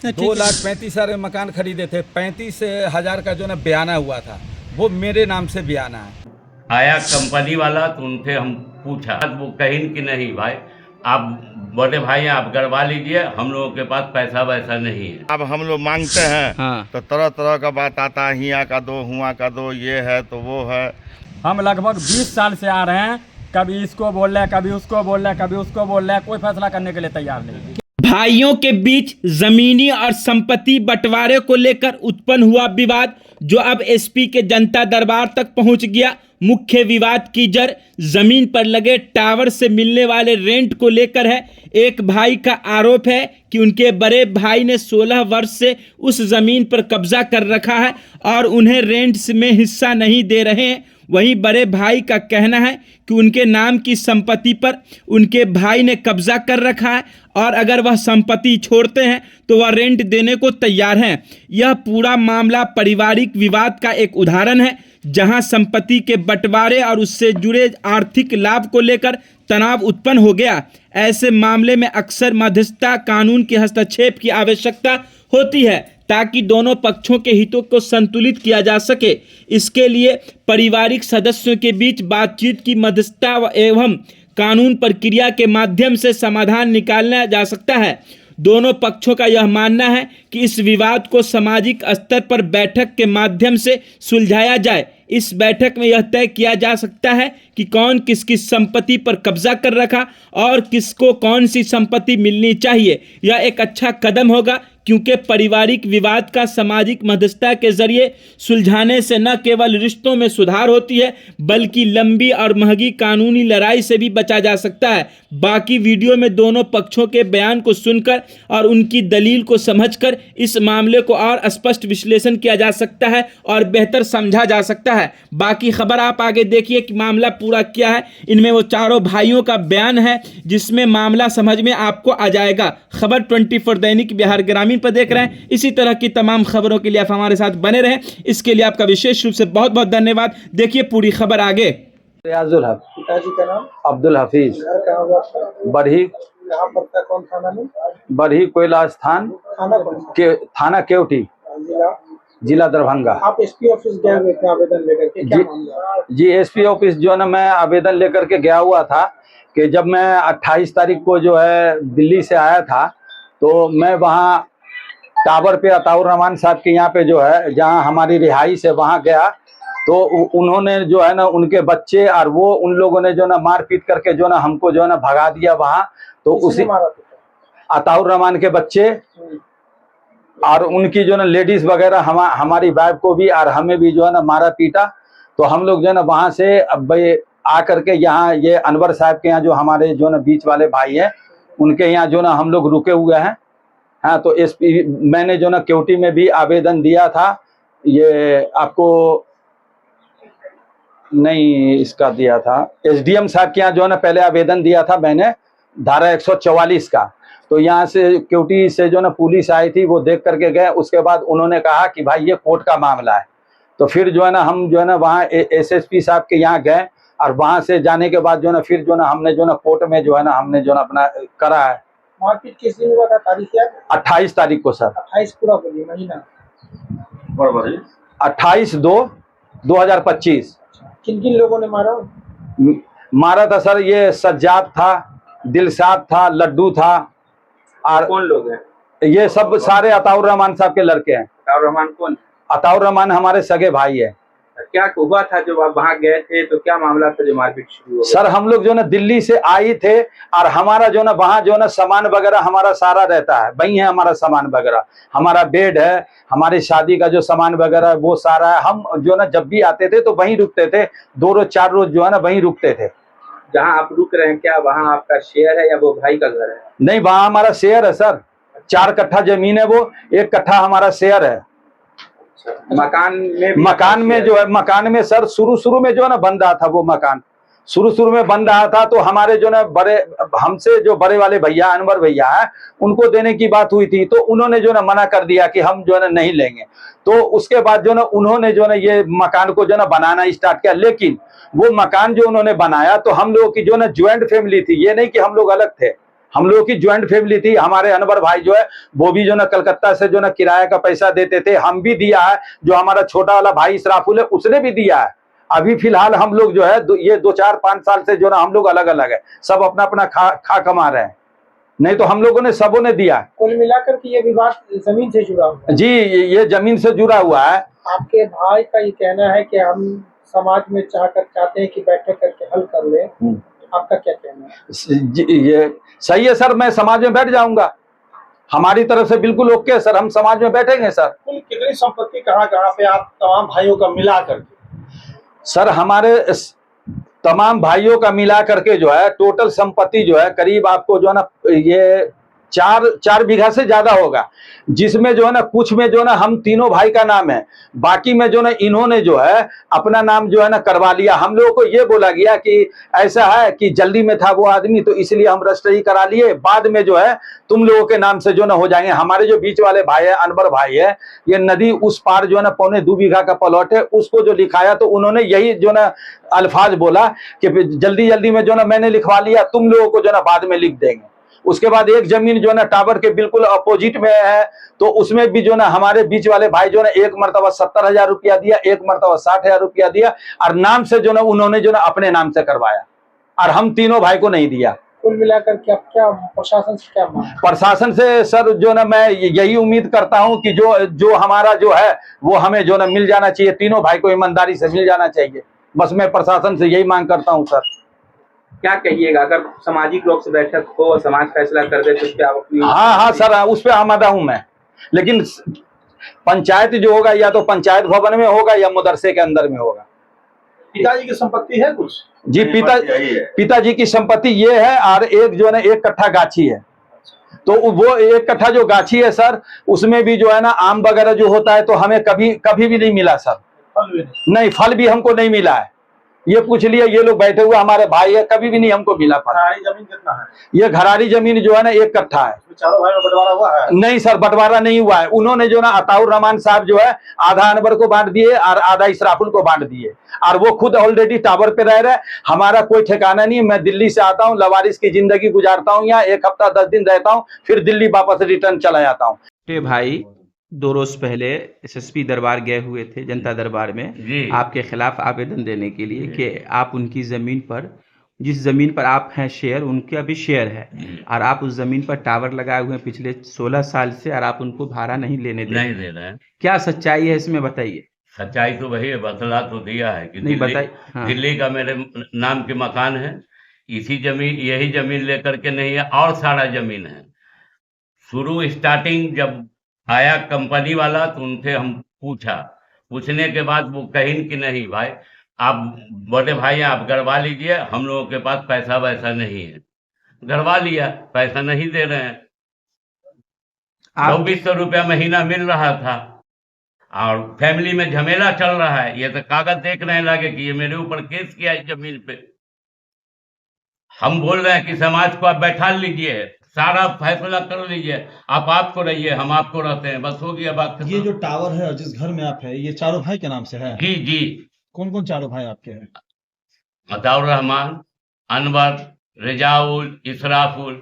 2,35,000 मकान खरीदे थे। 35,000 का जो ना बयाना हुआ था वो मेरे नाम से बयाना है। आया कंपनी वाला तो उनसे हम पूछा, वो कहीं कि नहीं भाई आप बड़े भाई हैं, आप गड़वा लीजिए, हम लोगों के पास पैसा वैसा नहीं है। अब हम लोग मांगते हैं हाँ। तो तरह तरह का बात आता है, हिया का दो, हुआ का दो, ये है तो वो है। हम लगभग 20 साल से आ रहे हैं, कभी इसको बोल रहे हैं, कभी उसको बोल रहे हैं, कभी उसको बोल रहे हैं, कोई फैसला करने के लिए तैयार नहीं। भाइयों के बीच जमीनी और संपत्ति बंटवारे को लेकर उत्पन्न हुआ विवाद जो अब एसपी के जनता दरबार तक पहुंच गया। मुख्य विवाद की जड़ जमीन पर लगे टावर से मिलने वाले रेंट को लेकर है। एक भाई का आरोप है कि उनके बड़े भाई ने 16 वर्ष से उस जमीन पर कब्जा कर रखा है और उन्हें रेंट में हिस्सा नहीं दे रहे हैं। वहीं बड़े भाई का कहना है कि उनके नाम की संपत्ति पर उनके भाई ने कब्जा कर रखा है और अगर वह संपत्ति छोड़ते हैं तो वह रेंट देने को तैयार हैं। यह पूरा मामला पारिवारिक विवाद का एक उदाहरण है जहां संपत्ति के बंटवारे और उससे जुड़े आर्थिक लाभ को लेकर तनाव उत्पन्न हो गया। ऐसे मामले में अक्सर मध्यस्थता कानून के हस्तक्षेप की आवश्यकता होती है ताकि दोनों पक्षों के हितों को संतुलित किया जा सके। इसके लिए पारिवारिक सदस्यों के बीच बातचीत की मध्यस्थता एवं कानून प्रक्रिया के माध्यम से समाधान निकाला जा सकता है। दोनों पक्षों का यह मानना है कि इस विवाद को सामाजिक स्तर पर बैठक के माध्यम से सुलझाया जाए। इस बैठक में यह तय किया जा सकता है कि कौन किसकी संपत्ति पर कब्जा कर रखा और किसको कौन सी संपत्ति मिलनी चाहिए। यह एक अच्छा कदम होगा क्योंकि पारिवारिक विवाद का सामाजिक मध्यस्थता के जरिए सुलझाने से न केवल रिश्तों में सुधार होती है बल्कि लंबी और महंगी कानूनी लड़ाई से भी बचा जा सकता है। बाकी वीडियो में दोनों पक्षों के बयान को सुनकर और उनकी दलील को समझकर इस मामले को और स्पष्ट विश्लेषण किया जा सकता है और बेहतर समझा जा सकता है। बाकी खबर आप आगे देखिए कि मामला पूरा क्या है। इनमें वो चारों भाइयों का बयान है जिसमें मामला समझ में आपको आ जाएगा। खबर 24 दैनिक बिहार ग्रामीण पर देख रहे हैं। इसी तरह की तमाम खबरों के लिए आप हमारे साथ बने रहें। इसके लिए आपका विशेष रूप से बहुत बहुत धन्यवाद। देखिए पूरी खबर आगे। रियाजुल हक। पिताजी का नाम? अब्दुल हफीज। घर कहाँ हुआ आपका? बरही। कहाँ पड़ता, कौन थाना में? बरही कोयला स्थान थाना कौन सा? के थाना केवटी, जिला? जिला दरभंगा। आप एसपी ऑफिस गए हुए थे आवेदन लेकर के, क्या मामला? जी एसपी ऑफिस जो है ना, मैं आवेदन लेकर के गया हुआ था कि जब मैं 28 तारीख को जो है दिल्ली से आया था तो मैं वहाँ टावर पे अताउर रहमान साहब के यहाँ पे जो है जहाँ हमारी रिहाइश है वहाँ गया तो उन्होंने जो है ना उनके बच्चे और वो उन लोगों ने जो ना मारपीट करके जो ना हमको जो है ना भगा दिया वहाँ। तो उसी अताउर रहमान के बच्चे और उनकी जो ना लेडीज वगैरह हमारी वाइफ को भी और हमें भी जो है ना मारा पीटा। तो हम लोग जो है ना वहाँ से अब आ करके यहाँ ये अनवर साहब के यहाँ जो हमारे जो ना बीच वाले भाई हैं उनके यहाँ जो ना हम लोग रुके हुए हैं। हाँ तो एसपी मैंने जो ना केवटी में भी आवेदन दिया था, ये आपको नहीं इसका दिया था, एसडीएम साहब के यहाँ जो है ना पहले आवेदन दिया था मैंने धारा 144 का। तो यहाँ से केवटी से जो ना पुलिस आई थी वो देख करके गए। उसके बाद उन्होंने कहा कि भाई ये कोर्ट का मामला है। तो फिर जो है ना हम जो है ना वहाँ एसएसपी साहब के यहाँ गए और वहाँ से जाने के बाद जो ना फिर जो ना हमने जो ना कोर्ट में जो है ना हमने जो ना अपना करा है। मारपीट किस दिन हुआ था, तारीख क्या? 28 तारीख को सर। 28 पूरा बोलिए महीना। 28/2/2025। किन किन लोगों ने मारा? मारा था सर ये सज्जाद था, दिलशाद था, लड्डू था। और कौन लोग हैं? ये सब सारे अताउर रहमान साहब के लड़के हैं। अताउर रहमान कौन? अताउर रहमान हमारे सगे भाई है। क्या हुआ था जब आप वहाँ गए थे, तो क्या मामला था जो मारपीट शुरू हो गया? सर हम लोग जो ना दिल्ली से आए थे और हमारा जो ना वहाँ जो ना सामान वगैरह हमारा सारा रहता है, वही है हमारा सामान वगैरह, हमारा बेड है, हमारी शादी का जो सामान वगैरह है वो सारा है। हम जो ना जब भी आते थे तो वहीं रुकते थे, 2 रोज 4 रोज जो है ना वहीं रुकते थे। जहाँ आप रुक रहे हैं क्या वहाँ आपका शेयर है या वो भाई का घर है? नहीं वहाँ हमारा शेयर है सर, 4 कट्ठा जमीन है, वो 1 कट्ठा हमारा शेयर है। मकान में जो है मकान में सर शुरू में जो है ना बन रहा था, वो मकान शुरू में बन रहा था। तो हमारे जो ना बड़े हमसे जो बड़े वाले भैया अनवर भैया है उनको देने की बात हुई थी तो उन्होंने जो ना मना कर दिया कि हम जो है ना नहीं लेंगे। तो उसके बाद जो ना उन्होंने जो ना ये मकान को जो ना बनाना स्टार्ट किया। लेकिन वो मकान जो उन्होंने बनाया तो हम लोगों की जो ना ज्वाइंट फैमिली थी, ये नहीं कि हम लोग अलग थे, हम लोगों की ज्वाइंट फैमिली थी। हमारे अनवर भाई जो है वो भी जो ना कलकत्ता से जो ना किराए का पैसा देते थे, हम भी दिया है। जो हमारा छोटा वाला भाई इसराफुल है उसने भी दिया है। अभी फिलहाल हम लोग जो है ये 2-4-5 साल से जो ना हम लोग अलग अलग है, सब अपना अपना खा कमा रहे हैं, नहीं तो हम लोगों ने सबों ने दिया। कुल मिलाकर के ये विवाद जमीन से जुड़ा हुआ है। जी, ये जमीन से जुड़ा हुआ है। आपके भाई का ये कहना है कि हम समाज में चाहते हैं कि बैठक करके हल कर ले, आपका क्या कहना है? जी, ये सही है सर, मैं समाज में बैठ जाऊंगा, हमारी तरफ से बिल्कुल ओके सर, हम समाज में बैठेंगे सर। कुल कितनी संपत्ति कहाँ कहाँ पे आप तमाम भाइयों का मिला करके? सर हमारे तमाम भाइयों का मिला करके जो है टोटल संपत्ति जो है करीब आपको जो है ना ये 4 बीघा से ज्यादा होगा, जिसमें जो है ना कुछ में जो है ना हम तीनों भाई का नाम है, बाकी में जो ना इन्होंने जो है अपना नाम जो है ना करवा लिया। हम लोगों को ये बोला गया कि ऐसा है कि जल्दी में था वो आदमी तो इसलिए हम रजिस्ट्री करा लिए, बाद में जो है तुम लोगों के नाम से जो ना हो जाएंगे। हमारे जो बीच वाले भाई है अनवर भाई है, ये नदी उस पार जो है ना 2.25 बीघा का प्लॉट है, उसको जो लिखाया तो उन्होंने यही जो ना अल्फाज बोला कि जल्दी जल्दी में जो ना मैंने लिखवा लिया, तुम लोगों को जो ना बाद में लिख देंगे। उसके बाद एक जमीन जो ना टावर के बिल्कुल अपोजिट में है, तो उसमें भी जो ना हमारे बीच वाले भाई जो ना एक मरतबा 70,000 रुपया दिया, एक मरतबा 60,000 रुपया दिया, और नाम से जो ना उन्होंने जो ना अपने नाम से करवाया, और हम तीनों भाई को नहीं दिया। कुल मिलाकर के आप क्या प्रशासन से क्या मांग? प्रशासन से सर जो ना मैं यही उम्मीद करता हूं कि जो हमारा जो है वो हमें जो ना मिल जाना चाहिए, तीनों भाई को ईमानदारी से मिल जाना चाहिए, बस मैं प्रशासन से यही मांग करता हूं सर। क्या कहिएगा अगर सामाजिक रूप से बैठक हो, समाज फैसला कर दे तो उस पे आप अपनी? हाँ सर, उस पर आमादा हूं मैं, लेकिन पंचायत जो होगा या तो पंचायत भवन में होगा या मदरसे के अंदर में होगा। पिताजी की संपत्ति है कुछ? जी, पिताजी की संपत्ति ये है, और एक जो है ना 1 कट्ठा गाछी है, तो वो 1 कट्ठा जो गाछी है सर, उसमें भी जो है ना आम वगैरह जो होता है तो हमें कभी भी नहीं मिला सर। फल भी नहीं, फल भी हमको नहीं मिला है। ये पूछ लिया, ये लोग बैठे हुए हमारे भाई है, कभी भी नहीं हमको मिला फल। घरारी जमीन कितना है? ये घरारी जमीन जो है ना 1 कट्ठा है। चारों भाई में बंटवारा हुआ है? नहीं सर, बंटवारा नहीं हुआ है। उन्होंने जो ना अताउर रहमान साहब जो है आधा अनवर को बांट दिए और आधा इसराफुल को बांट दिए, और वो खुद ऑलरेडी टावर पे रह रहे। हमारा कोई ठिकाना नहीं, मैं दिल्ली से आता हूँ, लवारिस की जिंदगी गुजारता हूँ, यहाँ 1 हफ्ता 10 दिन रहता हूँ, फिर दिल्ली वापस रिटर्न चला जाता हूँ। छोटे भाई 2 रोज पहले एसएसपी दरबार गए हुए थे, जनता दरबार में, जी। आपके खिलाफ आवेदन देने के लिए कि आप उनकी ज़मीन पर, जिस ज़मीन पर आप हैं शेयर, उनका भी शेयर है, और आप उस ज़मीन पर टावर लगाए हुए हैं पिछले 16 साल से, और आप उनको भाड़ा नहीं लेने दे नहीं दे रहे हैं। क्या सच्चाई है इसमें, बताइए। सच्चाई तो वही है, बतला तो दिया है कि नहीं बताइए। हाँ। दिल्ली का मेरे नाम के मकान है, इसी जमीन, यही जमीन लेकर के नहीं है, और सारा जमीन है। शुरू स्टार्टिंग जब आया कंपनी वाला तो उनसे हम पूछने के बाद वो कहीं कि नहीं भाई, आप बड़े भाई हैं, आप गड़वा लीजिए, हम लोगों के पास पैसा वैसा नहीं है। गड़वा लिया, पैसा नहीं दे रहे हैं। 2400 रुपया महीना मिल रहा था, और फैमिली में झमेला चल रहा है। ये तो कागज देख रहे लगे कि ये मेरे ऊपर केस किया है जमीन पे। हम बोल रहे हैं कि समाज को आप बैठा लीजिए, सारा फैसला कर लीजिए, आप आपको रहिए, हम आपको रहते हैं, बस हो गया बात। ये जो टावर है जिस घर में आप है, ये चारों भाई के नाम से है? जी जी। कौन कौन चारों भाई आपके हैं? अताउर रहमान, अनवर, रिजाउल, इसराफुल।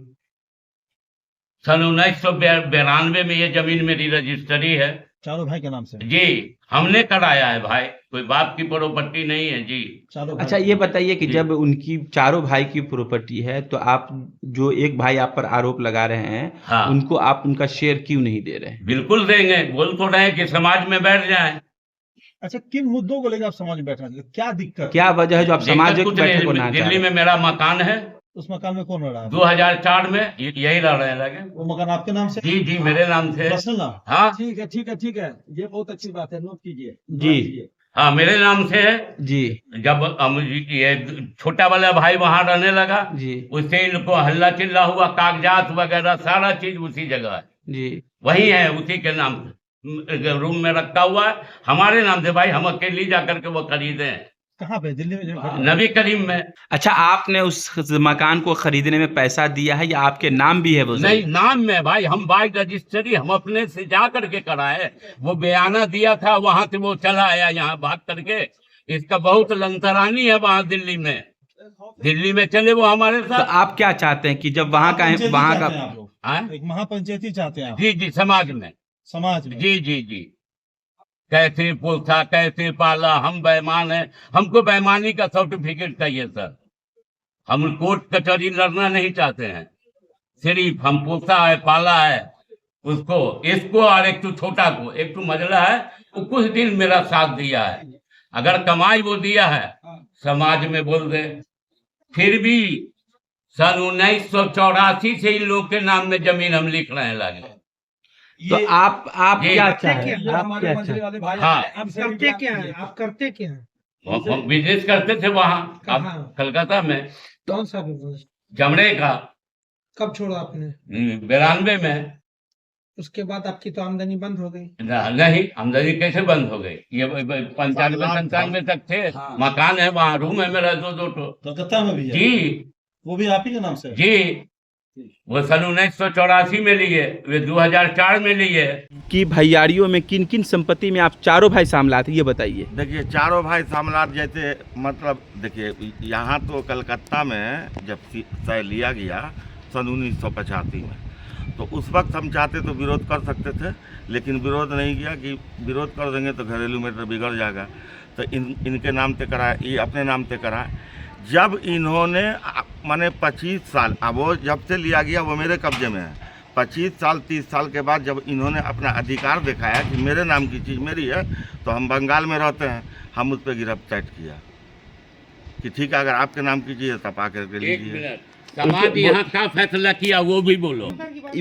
सन 1992 में ये जमीन मेरी रजिस्ट्री है। चारों भाई के नाम से? जी, हमने कराया है भाई, कोई बाप की प्रॉपर्टी नहीं है जी। अच्छा ये बताइए कि जब उनकी चारों भाई की प्रॉपर्टी है, तो आप जो एक भाई आप पर आरोप लगा रहे हैं, हाँ। उनको आप उनका शेयर क्यों नहीं दे रहे हैं? बिल्कुल देंगे, बोल तो रहे हैं कि समाज में बैठ जाएं। अच्छा, किन मुद्दों को लेकर आप समाज में बैठना चाहते हैं? क्या दिक्कत? क्या वजह है जो आप समाज दिक्कत कुछ बैठक को नहीं। ना चाह दिल्ली रहे? में मेरा मकान है, उस मकान में कौन रह रहा है? 2004 में यही रह रहे लगे। वो मकान आपके नाम से? जी जी, मेरे नाम से। पर्सनल नाम? हाँ ठीक है ठीक है ठीक है, ये बहुत अच्छी बात है, नोट कीजिए जी। हाँ, मेरे नाम से है जी जब ये छोटा वाला भाई वहां रहने लगा, जी उससे इनको हल्ला चिल्ला हुआ, कागजात वगैरह सारा चीज उसी जगह है, जी वही है, उसी के नाम से रूम में रखा हुआ है, हमारे नाम से। भाई हम अकेले जा करके वो खरीदे हैं। कहाँ पे? दिल्ली में? नबी करीम में। अच्छा, आपने उस मकान को खरीदने में पैसा दिया है या आपके नाम भी है वो? नहीं, नाम में भाई, हम बाइक रजिस्ट्री हम अपने से जा करके कराए। वो बयाना दिया था, वहां से वो चला आया यहाँ भाग करके। इसका बहुत लंतरानी है वहां दिल्ली में। दिल्ली में चले वो हमारे तो साथ। आप क्या चाहते हैं कि जब वहाँ का पंचायती वहाँ चाहते का हैं आप लोग? हाँ? एक महापंचायती चाहते हैं आप जी जी, समाज में। समाज में? जी जी जी, कैसे पोसा कैसे पाला, हम बेईमान हैं, हमको बेईमानी का सर्टिफिकेट चाहिए सर। हम कोर्ट कचहरी लड़ना नहीं चाहते हैं, सिर्फ हम पोसा है पाला है उसको, इसको और एक तो छोटा को, एक तो मजला है वो कुछ दिन मेरा साथ दिया है, अगर कमाई वो दिया है समाज में बोल दे। फिर भी सन 1984 से इन लोग के नाम में जमीन हम लिख रहे हैं लगे। तो आप ये क्या करते चाहें? क्या? ये आप हमारे क्या मछली चाहें? वाले भाई हाँ। हैं। आप करते क्या है? आप करते क्या है? हम बिजनेस करते थे वहाँ कहाँ? कलकत्ता में, कौन सा बिजनेस? चमड़े का। कब छोड़ा आपने? 92 में। उसके बाद आपकी तो आमदनी बंद हो गई। नहीं, आमदनी कैसे बंद हो गई? ये 95-97 तक थे। हाँ। मकान है वहाँ, रूम है मेरा दो ठो। कलकत्ता में भी है? जी वो भी आप ही के नाम से है? जी, वो सन 1984 में लिए, वे 2004 में लिए। कि भैयारियों में किन किन संपत्ति में आप चारों भाई शामिल थे, ये बताइए। देखिए चारों भाई सामलात जैसे मतलब देखिए यहाँ तो कलकत्ता में जब तय लिया गया सन 1985 में, तो उस वक्त हम चाहते तो विरोध कर सकते थे, लेकिन विरोध नहीं किया कि विरोध कर देंगे तो घरेलू मैटर बिगड़ जाएगा, तो इनके नाम पे कराए, ये अपने नाम पे कराए। जब इन्होंने माने 25 साल, अब वो जब से लिया गया वो मेरे कब्जे में है, 25 साल 30 साल के बाद जब इन्होंने अपना अधिकार दिखाया कि मेरे नाम की चीज़ मेरी है, तो हम बंगाल में रहते हैं, हम उस पर गिरफ्तार किया कि ठीक है अगर आपके नाम की चीज़ है तब आकर के एक लीजिए। मिनट, समाज यहाँ का फैसला किया वो भी बोलो।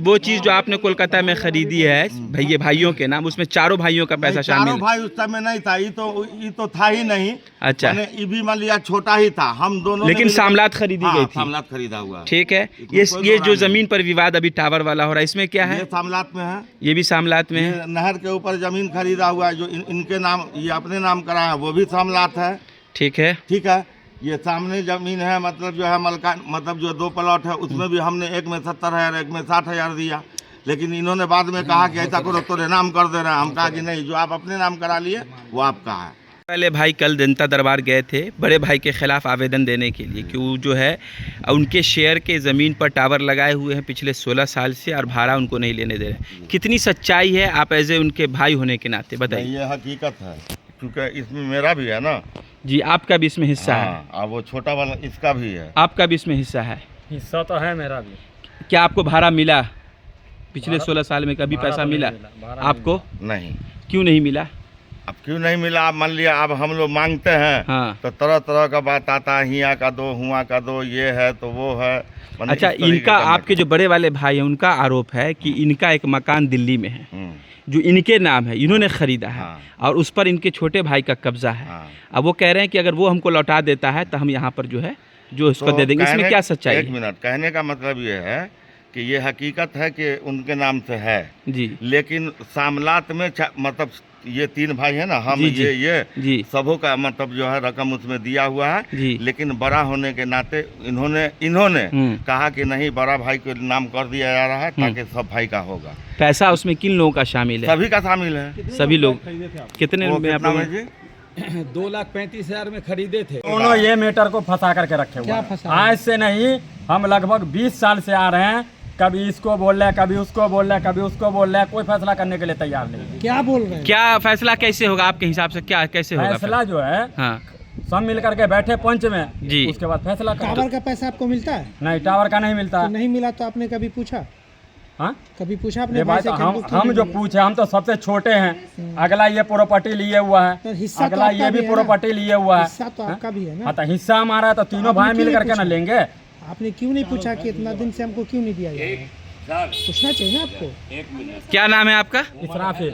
वो चीज जो आपने कोलकाता में खरीदी है भाइयों के नाम, उसमें चारों भाइयों का पैसा चारों शामिल है। भाई उस समय नहीं था, ये तो था ही नहीं। अच्छा। मैंने ये भी मान लिया छोटा ही था, हम दोनों लेकिन ने सामलात खरीदी हाँ, गई थी। सामलात खरीदा हुआ है। ठीक है। इसमें ये कोई ये दो जो राय जमीन पर विवाद अभी टावर वाला हो रहा है, इसमें क्या है? ये सामलात में है, ये भी सामलात में है। ये नहर के ऊपर जमीन खरीदा हुआ है जो इनके नाम, ये अपने नाम करा है, वो भी सामलात है। ठीक है। ठीक है। ये सामने जमीन है, मतलब जो है मलकान, मतलब जो 2 प्लॉट है उसमें भी हमने एक में 70,000 एक में 60,000 दिया, लेकिन इन्होंने बाद में कहा कि ऐसा करो तेरे नाम कर दे रहे हैं। हम कहा कि नहीं, जो आप अपने नाम करा लिए वो आपका है। पहले भाई कल जनता दरबार गए थे बड़े भाई के खिलाफ आवेदन देने के लिए कि वो जो है उनके शेयर के ज़मीन पर टावर लगाए हुए हैं पिछले 16 साल से और भाड़ा उनको नहीं लेने दे रहे। कितनी सच्चाई है, आप एज ए उनके भाई होने के नाते बताइए। ये हकीकत है, क्योंकि इसमें मेरा भी है ना। जी, आपका भी इसमें हिस्सा है। हाँ, वो छोटा वाला इसका भी है। आपका भी इसमें हिस्सा है। हिस्सा तो है मेरा भी। क्या आपको भाड़ा मिला पिछले 16 साल में? कभी पैसा मिला आपको? नहीं। क्यों नहीं मिला? अब क्यों नहीं मिला? अब मान लिया अब हम लोग मांगते हैं हाँ। तो तरह तरह का बात आता है, हिया का दो, हुआ का दो, ये है तो वो है। मतलब अच्छा, इस तरीके इनका का आपके जो बड़े वाले भाई हैं उनका आरोप है कि इनका एक मकान दिल्ली में है जो इनके नाम है, इन्होंने खरीदा है। हाँ। और उस पर इनके छोटे भाई का कब्जा है। हाँ। अब वो कह रहे हैं कि अगर वो हमको लौटा देता है तो हम यहाँ पर जो है जो उसको दे देंगे। इसमें क्या सच्चाई एक है? मिनट, कहने का मतलब ये है कि ये हकीकत है कि उनके नाम से है, जी लेकिन सामलात में मतलब ये 3 भाई है ना, हम जी, जी। ये जी सबों का मतलब जो है रकम उसमें दिया हुआ है। जी। लेकिन बड़ा होने के नाते इन्होंने कहा कि नहीं, बड़ा भाई को नाम कर दिया जा रहा है ताकि सब भाई का होगा। पैसा उसमें किन लोगों का शामिल है? सभी का शामिल है। सभी लोग। कितने वो में आप कितना लोगों में जी? 2,35,000 में खरीदे थे। दोनों ये मीटर को फंसा करके रखे हुए क्या हैं। फंसा? आज से नहीं, हम लगभग 20 साल से आ रहे हैं, कभी इसको बोल रहे हैं, कभी उसको बोल रहे हैं, कभी उसको बोल रहे हैं, कोई फैसला करने के लिए तैयार नहीं है। क्या बोल रहे हैं? क्या फैसला कैसे होगा आपके हिसाब से? क्या कैसे होगा फैसला जो है, हाँ सब मिल करके बैठे पंच में जी। उसके बाद फैसला टावर करें। का पैसा आपको मिलता है? नहीं, टावर का नहीं मिलता। तो नहीं मिला तो आपने कभी पूछा? हाँ, कभी पूछा अपने ये भाई बात से कि हमको क्यों हम नहीं जो मिला? पूछे, हम तो सबसे छोटे हैं। अगला ये प्रॉपर्टी लिए हुआ तो है, हिस्सा तो अगला आपका ये भी भी है ना? प्रॉपर्टी लिए हुआ है। हिस्सा तो आपका भी है ना? हाँ, तो हिस्सा हमारा है, तो तीनों आपने भाई क्यों मिल नहीं करके ना पूछा? लेंगे। आपने क्यों नहीं पूछा कि इतना दिन से हमको क्यों नहीं दिया जा रहा है? पूछना चाहिए ना आपको। क्या नाम है आपका? इसराफिल।